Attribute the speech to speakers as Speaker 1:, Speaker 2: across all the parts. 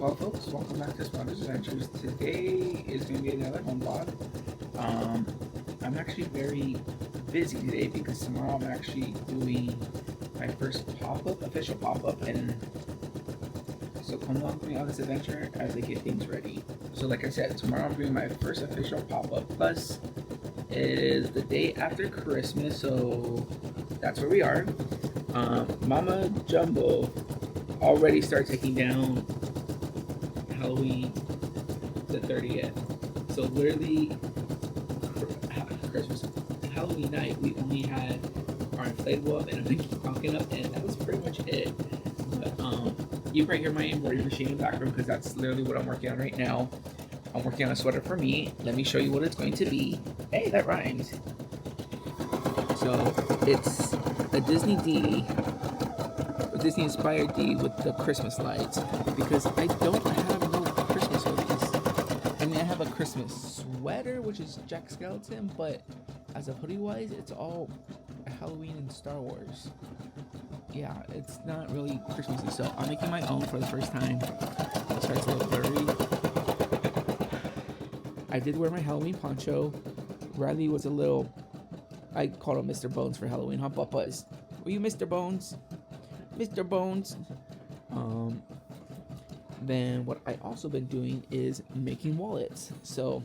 Speaker 1: Well, folks, welcome back to Sponsor's Adventures. Today is going to be another home vlog. Um, I'm actually very busy today because tomorrow I'm actually doing my first pop-up, official pop-up, and so come along with me on this adventure as I get things ready. So like I said, tomorrow I'm doing my first official pop-up, plus it is the day after Christmas, so that's where we are. Mama Jumbo already started taking down Halloween the 30th. So literally, Christmas, Halloween night, we only had our inflatable up and a Mickey pumpkin up, and that was pretty much it. But you can hear my embroidery machine in the background because that's literally what I'm working on right now. I'm working on a sweater for me. Let me show you what it's going to be. Hey, that rhymes. So it's a Disney inspired D with the Christmas lights because I don't have no Christmas hoodies. I mean, I have a Christmas sweater, which is Jack Skeleton, but as a hoodie wise, it's all Halloween and Star Wars. Yeah, it's not really Christmassy, so I'm making my own for the first time. It starts a little blurry. I did wear my Halloween poncho. Riley was a little, I called him Mr. Bones for Halloween, huh, Papas? Were you Mr. Bones? Mr. Bones. Then what I also been doing is making wallets. So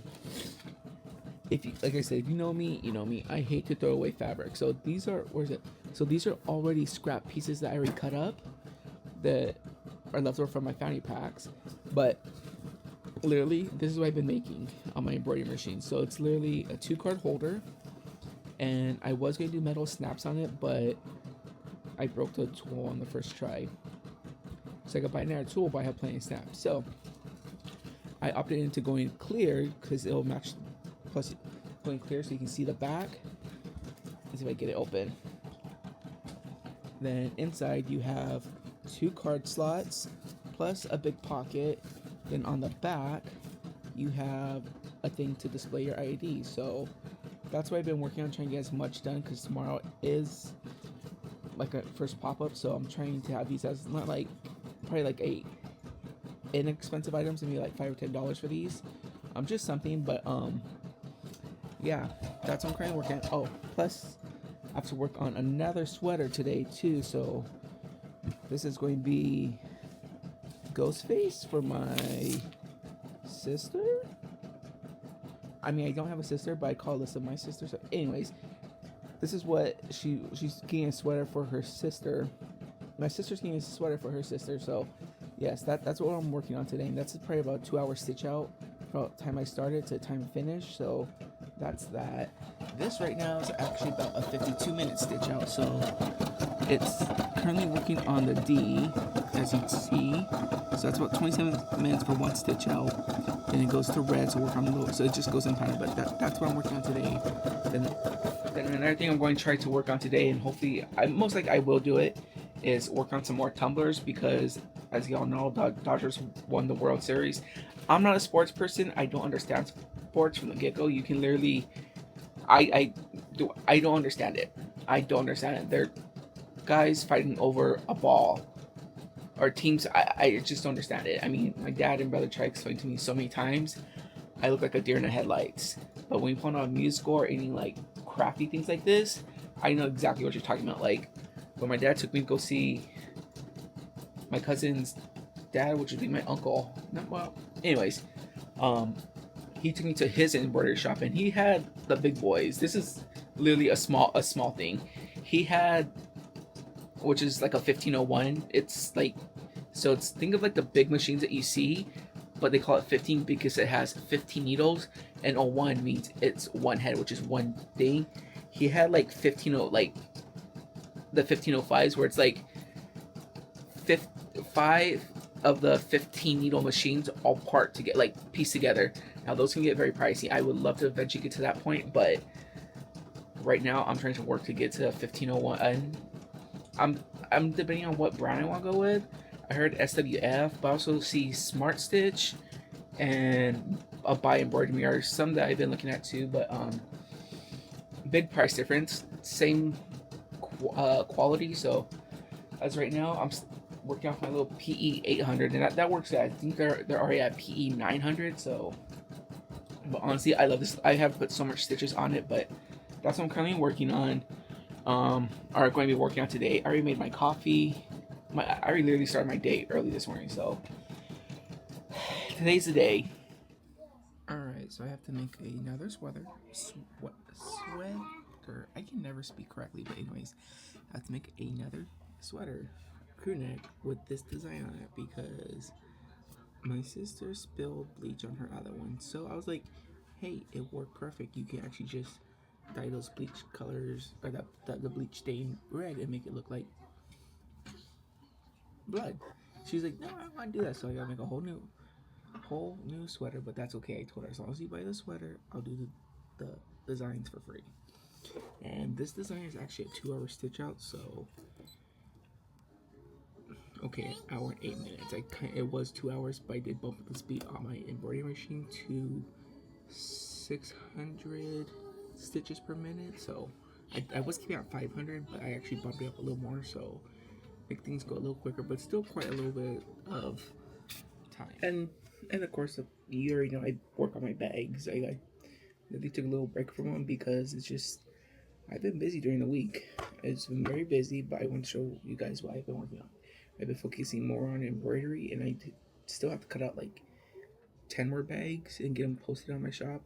Speaker 1: if you, like I said, if you know me, you know me. I hate to throw away fabric. So these are, where's it? So these are already scrap pieces that I already cut up that are left over from my fanny packs. But literally, this is what I've been making on my embroidery machine. So it's literally a 2-card holder, and I was going to do metal snaps on it, but I broke the tool on the first try. So I could buy another tool, but I have plenty of snaps. So I opted into going clear because it'll match, plus going clear so you can see the back. Let's see if I get it open. Then inside you have 2 card slots plus a big pocket. Then on the back you have a thing to display your ID. So that's what I've been working on, trying to get as much done because tomorrow is like a first pop-up, so I'm trying to have these as not like probably like a inexpensive items, maybe like $5 or $10 for these. Just something, but yeah, that's what I'm currently working on. Oh, plus I have to work on another sweater today too, so this is going to be Ghostface for my sister. I mean, I don't have a sister, but I call Alyssa my sister. So anyways, this is what she's getting a sweater for her sister. My sister's getting a sweater for her sister. So yes, that's what I'm working on today. And that's probably about a 2-hour stitch out from the time I started to the time I finish. So that's that. This right now is actually about a 52-minute stitch out. So it's currently working on the D, as you can see. So that's about 27 minutes for one stitch out. Then it goes to red, so work on the lower. So it just goes in time. But that's what I'm working on today. Then another thing I'm going to try to work on today, and hopefully, most likely I will do it, is work on some more tumblers because, as y'all know, Dodgers won the World Series. I'm not a sports person. I don't understand sports from the get-go. You can literally, I don't understand it. I don't understand it. They're guys fighting over a ball, or teams. I just don't understand it. I mean, my dad and brother tried to explain to me so many times. I look like a deer in the headlights. But when you put on a musical or any like crafty things like this, I know exactly what you're talking about. Like when my dad took me to go see my cousin's dad, which would be my uncle. Not well. Anyways, he took me to his embroidery shop, and he had the big boys. This is literally a small thing. He had, which is like a 1501. It's like, so it's, think of like the big machines that you see, but they call it 15 because it has 15 needles, and 01 means it's one head, which is one thing. He had like 15, like the 1505s, where it's like 5 of the 15 needle machines all part to get like pieced together. Now those can get very pricey. I would love to eventually get to that point, but right now I'm trying to work to get to 1501. And I'm debating on what brand I want to go with. I heard SWF, but I also see Smart Stitch and a Buy Embroidery are some that I've been looking at too, but big price difference, same quality. So as right now, working off my little PE 800, and that works. I think they're already at PE 900. So, but honestly, I love this. I have put so much stitches on it, but that's what I'm currently working on. Are going to be working on today. I already made my coffee. I already literally started my day early this morning. So today's the day. All right, so I have to make another sweater. Sweater. I can never speak correctly, but anyways, I have to make another sweater, crew neck, with this design on it because my sister spilled bleach on her other one. So I was like, hey, it worked perfect. You can actually just dye those bleach colors or the bleach stain red and make it look like blood. She's like, no, I don't want to do that. So I gotta make a whole new sweater, but that's okay. I told her as long as you buy the sweater, I'll do the designs for free. And this design is actually a 2-hour stitch out, so okay, hour and 8 minutes. It was 2 hours, but I did bump up the speed on my embroidery machine to 600 stitches per minute. So I was keeping at 500, but I actually bumped it up a little more, so make things go a little quicker, but still quite a little bit of time. And of course, you already know I work on my bags. I really took a little break from them because it's just I've been busy during the week. It's been very busy, but I want to show you guys what I've been working on. I've been focusing more on embroidery, and I still have to cut out like 10 more bags and get them posted on my shop.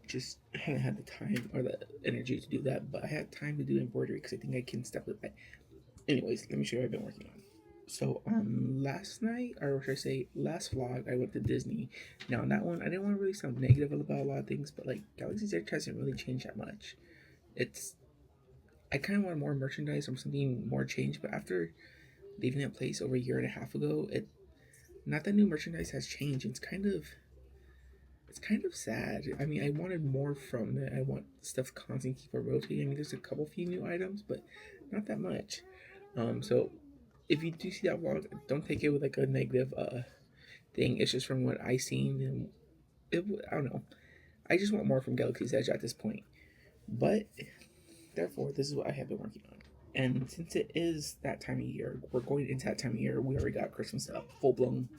Speaker 1: Just haven't had the time or the energy to do that, but I had time to do embroidery because I think I can step with that. Anyways, let me show you what I've been working on. So last night, or should I say last vlog, I went to Disney. Now on that one, I didn't want to really sound negative about a lot of things, but like Galaxy's Edge hasn't really changed that much. I kind of wanted more merchandise or something more changed, but after leaving that place over a year and a half ago, not that new merchandise has changed. It's kind of sad. I mean, I wanted more from it. I want stuff constantly keep rotating. I mean, there's a few new items, but not that much. So if you do see that vlog, don't take it with like a negative thing. It's just from what I seen, and I don't know. I just want more from Galaxy's Edge at this point. But therefore, this is what I have been working on. And since it is that time of year, we're going into that time of year. We already got Christmas up, full blown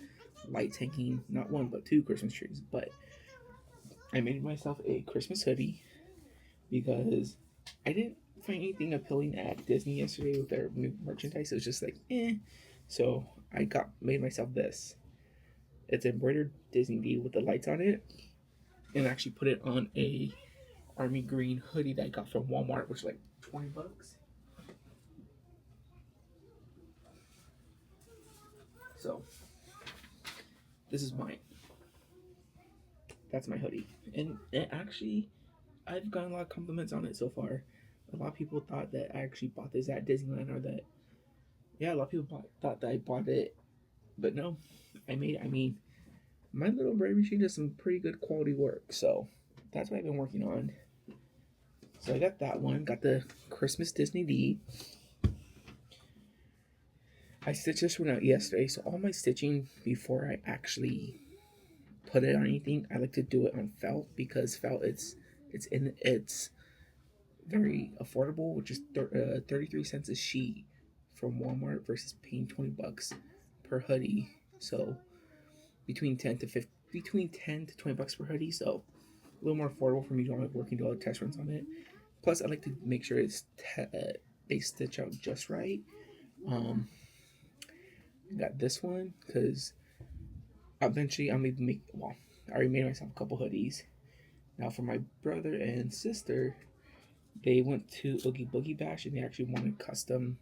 Speaker 1: lights hanging, not one but two Christmas trees. But I made myself a Christmas hoodie because I didn't find anything appealing at Disney yesterday with their new merchandise. It was just like, eh. So I made myself this. It's embroidered Disney D with the lights on it, and actually put it on a army green hoodie that I got from Walmart, which was like $20. So this is mine. That's my hoodie, and it actually, I've gotten a lot of compliments on it so far. A lot of people thought that I actually bought this at Disneyland, or that, yeah, a lot of people thought that I bought it, but no, I mean, my little brain machine does some pretty good quality work, so that's what I've been working on. So I got that one, got the Christmas Disney D. I stitched this one out yesterday, so all my stitching before I actually put it on anything, I like to do it on felt, because felt it's very affordable, which is 33 cents a sheet from Walmart versus paying $20 per hoodie. So between 10 to 20 bucks per hoodie, so a little more affordable for me to working to all the test runs on it. Plus, I like to make sure they stitch out just right. Got this one because eventually I'm gonna make. Well, I already made myself a couple hoodies. Now for my brother and sister, they went to Oogie Boogie Bash and they actually wanted custom.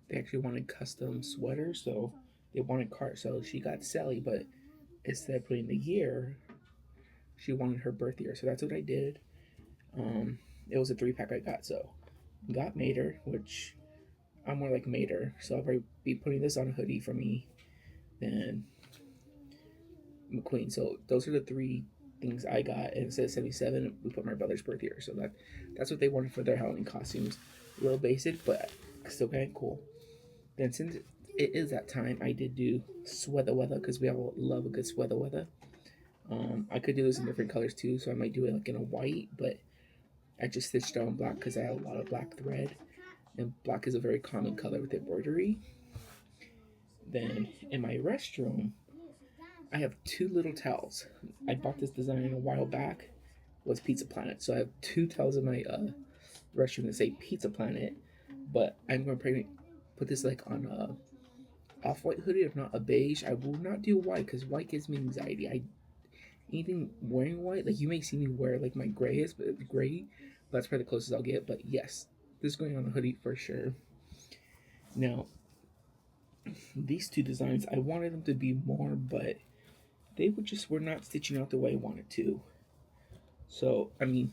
Speaker 1: They actually wanted custom sweaters, so they wanted cart. So she got Sally, but instead of putting the year, she wanted her birth year. So that's what I did. It was a 3-pack I got. So got Mater, which I'm more like Mater. So I'll probably be putting this on a hoodie for me. Then McQueen. So those are the 3 things I got. And instead of 77, we put my brother's birth year. So that's what they wanted for their Halloween costumes. A little basic, but still kind of cool. Then since it is that time, I did do sweater weather because we all love a good sweater weather. I could do this in different colors too, so I might do it like in a white, but I just stitched on black because I have a lot of black thread. and black is a very common color with embroidery. Then in my restroom, I have two little towels. I bought this design a while back. It was Pizza Planet, so I have two towels in my restroom that say Pizza Planet. But I'm going to probably put this like on a off-white hoodie, if not a beige. I will not do white because white gives me anxiety. I anything wearing white, like you may see me wear like my grayest, but gray. That's probably the closest I'll get. But yes, this is going on a hoodie for sure. Now, these two designs, I wanted them to be more, but they were not stitching out the way I wanted to. So I mean,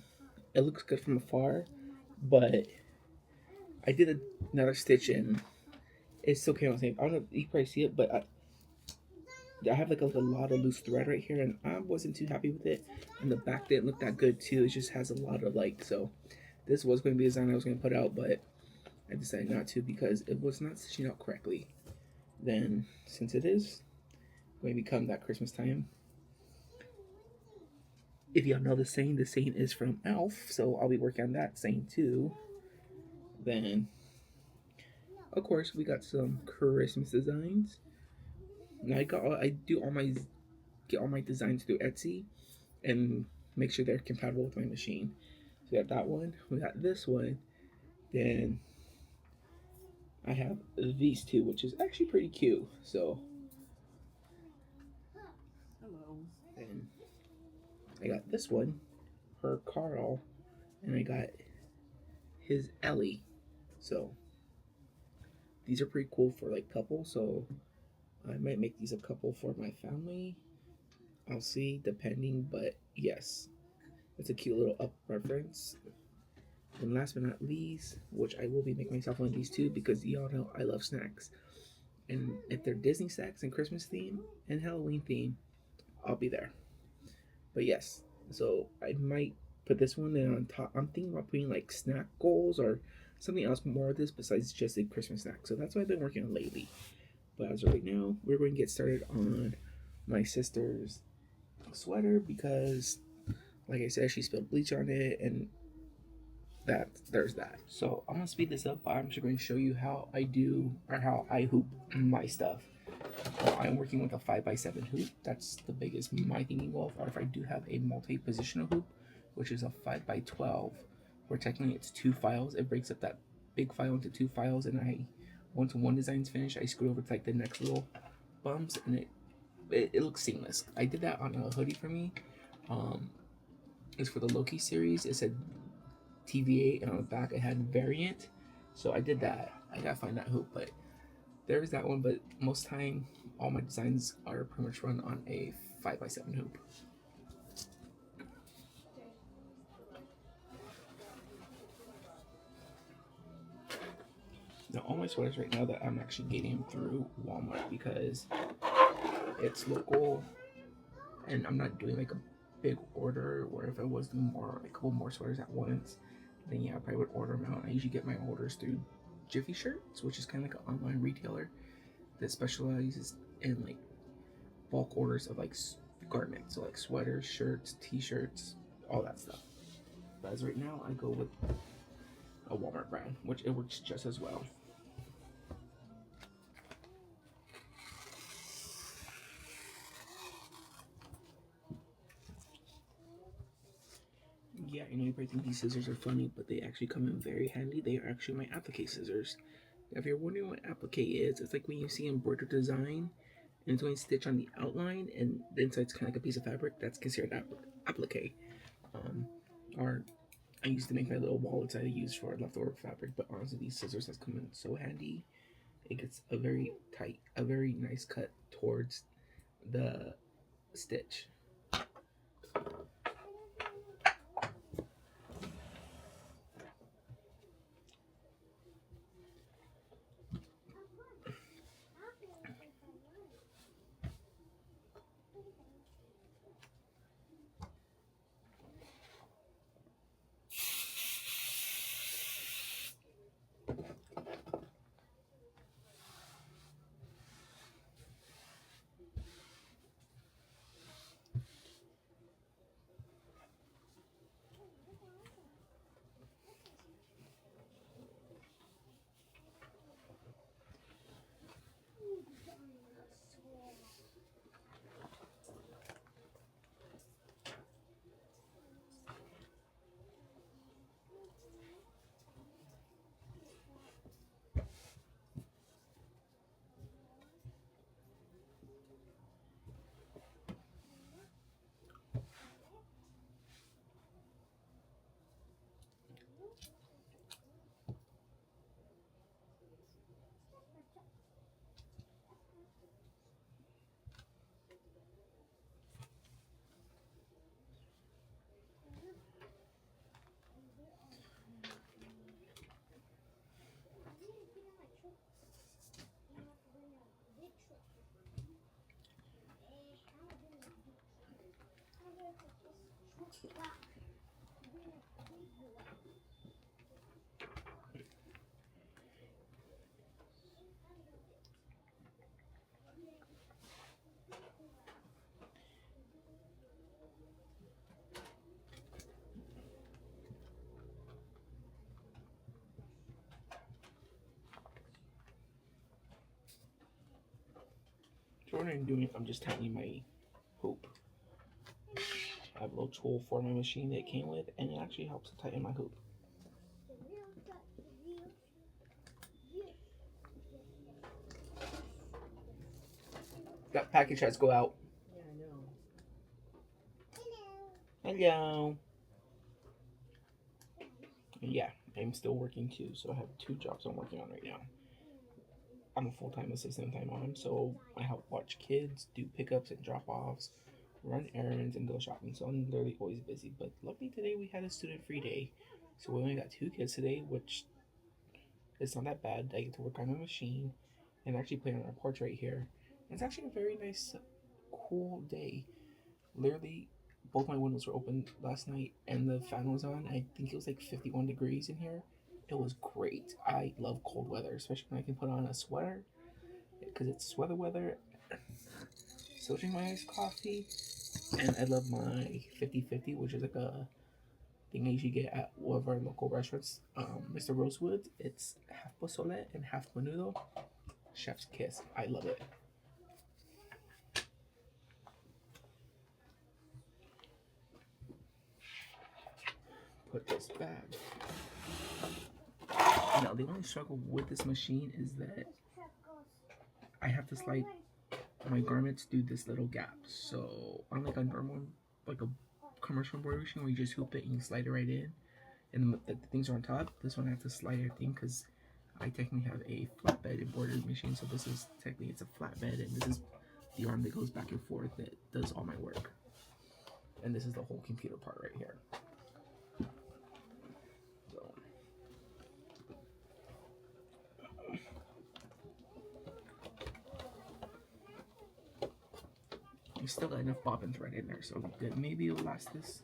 Speaker 1: it looks good from afar, but I did another stitch and it still came out the same. I don't know if you can probably see it, but I have like a lot of loose thread right here, and I wasn't too happy with it. And the back didn't look that good too. It just has a lot of like, so this was going to be a design I was going to put out, but I decided not to because it was not stitching out correctly. Then, since it is going to become that Christmas time, if y'all know the saying is from Elf, so I'll be working on that saying too. Then, of course, we got some Christmas designs. Now I do all my get all my designs through Etsy and make sure they're compatible with my machine. So we got that one, we got this one, then I have these two, which is actually pretty cute. So hello. And I got this one, her Carl, and I got his Ellie. So these are pretty cool for like couples. So I might make these a couple for my family. I'll see, depending, but yes, it's a cute little up reference. And last but not least, which I will be making myself one of these too, because y'all know I love snacks. And if they're Disney snacks and Christmas theme and Halloween theme, I'll be there. But yes, so I might put this one in on top. I'm thinking about putting like snack goals or something else more with this besides just a Christmas snack. So that's what I've been working on lately. But as of right now, we're going to get started on my sister's sweater because, like I said, she spilled bleach on it, and there's that. So I'm gonna speed this up. I'm just going to show you how I do or how I hoop my stuff. I'm working with a 5x7 hoop. That's the biggest my thinking goal. Or if I do have a multi-positional hoop, which is a 5x12, where technically it's two files. It breaks up that big file into two files, and once one design's finished, I screw over to like the next little bumps, and it looks seamless. I did that on a hoodie for me. It's for the Loki series. It said TVA, and on the back it had variant. So I did that. I gotta find that hoop, but there's that one. But most time, all my designs are pretty much run on a 5x7 hoop. Now all my sweaters right now that I'm actually getting through Walmart because it's local, and I'm not doing like a big order. Where if I was doing a couple more sweaters at once, then yeah, I probably would order them out. I usually get my orders through Jiffy Shirts, which is kind of like an online retailer that specializes in like bulk orders of like garments, so like sweaters, shirts, t-shirts, all that stuff. But as right now, I go with a Walmart brand, which it works just as well. Yeah, I know you probably think these scissors are funny, but they actually come in very handy. They are actually my applique scissors. If you're wondering what applique is, it's like when you see embroidered design and it's going to stitch on the outline and the inside's kind of like a piece of fabric. That's considered applique. Or I used to make my little wallets I use for leftover fabric, but honestly, these scissors has come in so handy. It gets a very nice cut towards the stitch. So what I'm doing, I'm just tightening my hoop. I have a little tool for my machine that it came with, and it actually helps to tighten my hoop. That package has to go out.
Speaker 2: Yeah, I know.
Speaker 1: Hello. Yeah, I'm still working too, so I have 2 jobs I'm working on right now. I'm a full-time assistant time mom, so I help watch kids, do pickups and drop-offs, run errands, and go shopping. So I'm literally always busy. But luckily today we had a student-free day, so we only got 2 kids today, which is not that bad. I get to work on a machine and actually play on our porch right here. It's actually a very nice, cool day. Literally, both my windows were open last night and the fan was on. I think it was like 51 degrees in here. It was great. I love cold weather, especially when I can put on a sweater because it's sweater weather. So drink my iced coffee, and I love my 50/50, which is like a thing I usually get at one of our local restaurants, Mr. Rosewood. It's half pozole and half menudo. Chef's kiss. I love it. Put this back. Now, the only struggle with this machine is that I have to slide my garments through this little gap. So, unlike a normal, like a commercial embroidery machine where you just hoop it and you slide it right in, and the things are on top, this one I have to slide everything because I technically have a flatbed embroidery machine. So this is technically, it's a flatbed, and this is the arm that goes back and forth that does all my work. And this is the whole computer part right here. I still got enough bobbin thread in there, so good. Maybe it'll last this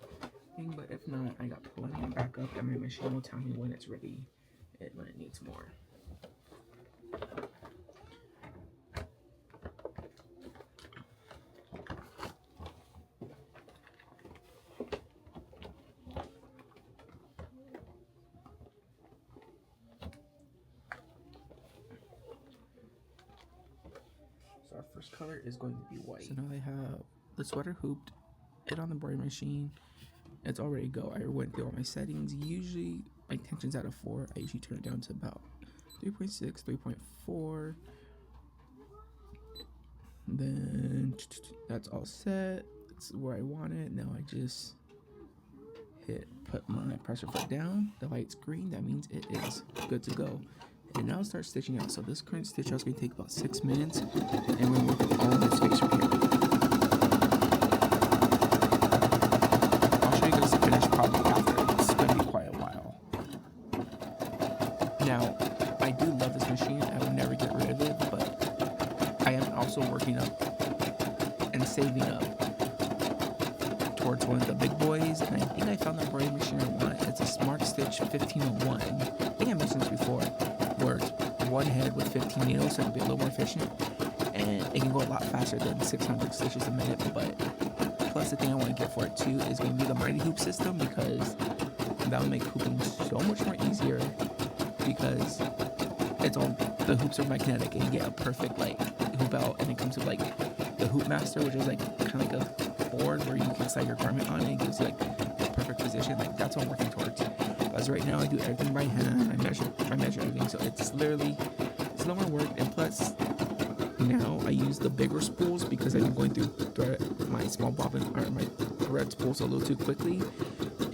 Speaker 1: thing, but if not, I got plenty of backup, and my machine will tell me when it's ready and when it needs more. So our first color is going to be white. So now I have the sweater hooped, it on the embroidery machine. It's all ready to go. I went through all my settings. Usually my tension's out of 4. I usually turn it down to about 3.6, 3.4. Then that's all set. It's where I want it. Now I just put my pressure foot down. The light's green. That means it is good to go. And now start stitching out. So this current stitch out is going to take about 6 minutes, and we're working all of this face right here. I'll show you guys the finished product after. It's going to be quite a while. Now, I do love this machine. I would never get rid of it, but I am also working up and saving up towards one of the big boys, and I think I found the embroidery machine I want. It's a Smart Stitch 1501. I think I mentioned this before, where it's one head with 15 needles, so it'll be a little more efficient, and it can go a lot faster than 600 stitches a minute. But plus, the thing I want to get for it too is going to be the Mighty Hoop system, because that will make hooping so much more easier, because it's all, the hoops are magnetic, and you get a perfect like hoop out, and it comes with like the Hoop Master, which is like kind of like a board where you can slide your garment on, and it gives you like the perfect position. Like that's what I'm working towards. As right now I do everything by hand. I measure everything, so it's literally, it's a lot more work. And plus, now I use the bigger spools because I've been going through my small bobbin or my thread spools a little too quickly.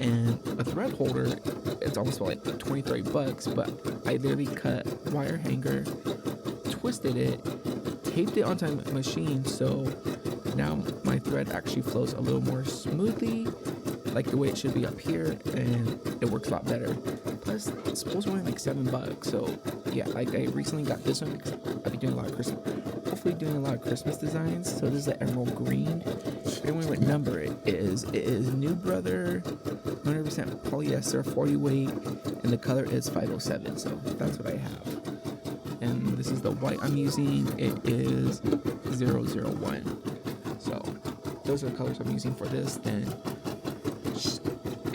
Speaker 1: And a thread holder, it's almost about like 23 bucks, but I literally cut wire hanger, twisted it, taped it onto my machine, so now my thread actually flows a little more smoothly, like the way it should be up here, and it works a lot better. Plus, the spools were only like $7, so yeah, like I recently got this one because I've been doing a lot of Christmas designs. So this is the emerald green. Anyway, what number it is New Brother 100% polyester 40 weight, and the color is 507. So that's what I have. And this is the white I'm using. It is 001. So those are the colors I'm using for this. Then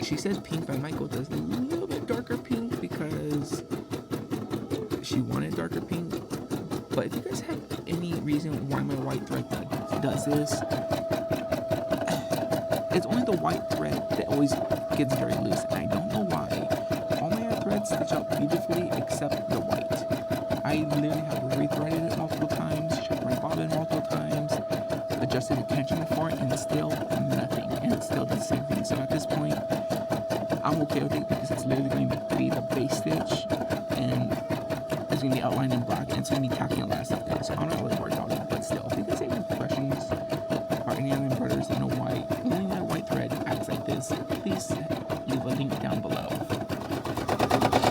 Speaker 1: she said pink, but I might go with a little bit darker pink because she wanted darker pink. But if you guys have any reason why my white thread does this, it's only the white thread that always gets very loose, and I don't know why. All my other threads stitch out beautifully except the white. I literally have rethreaded it multiple times, checked my bobbin multiple times, adjusted the tension for it, and it's still nothing, and it still does the same thing. So at this point, I'm okay with it because it's literally going to be the base stitch, and it's going to be outlined in black, and it's going to be tacking elastic there. So I'm not really worried about it, but still, if you guys have any questions or any other embroiderers that know why only my white thread acts like this, please leave a link down below.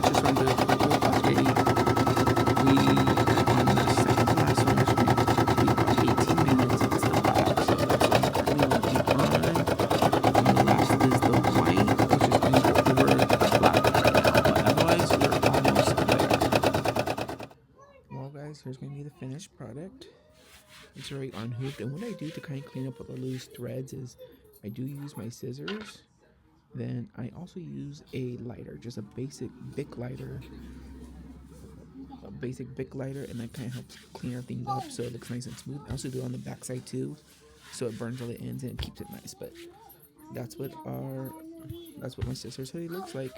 Speaker 1: Just from the quick update, we, on the second to last one, we about 18 minutes into the black, so that's what's currently looking on. And the last is the white, which is going to go over the black right now, but otherwise we're almost there. Well guys, here's going to be the finished product. It's already unhooked, and what I do to kind of clean up all the loose threads is I do use my scissors. Then I also use a lighter, just a basic Bic lighter. And that kind of helps clean everything up so it looks nice and smooth. I also do it on the back side too, so it burns all the ends and it keeps it nice. But that's what my scissors hoodie looks like.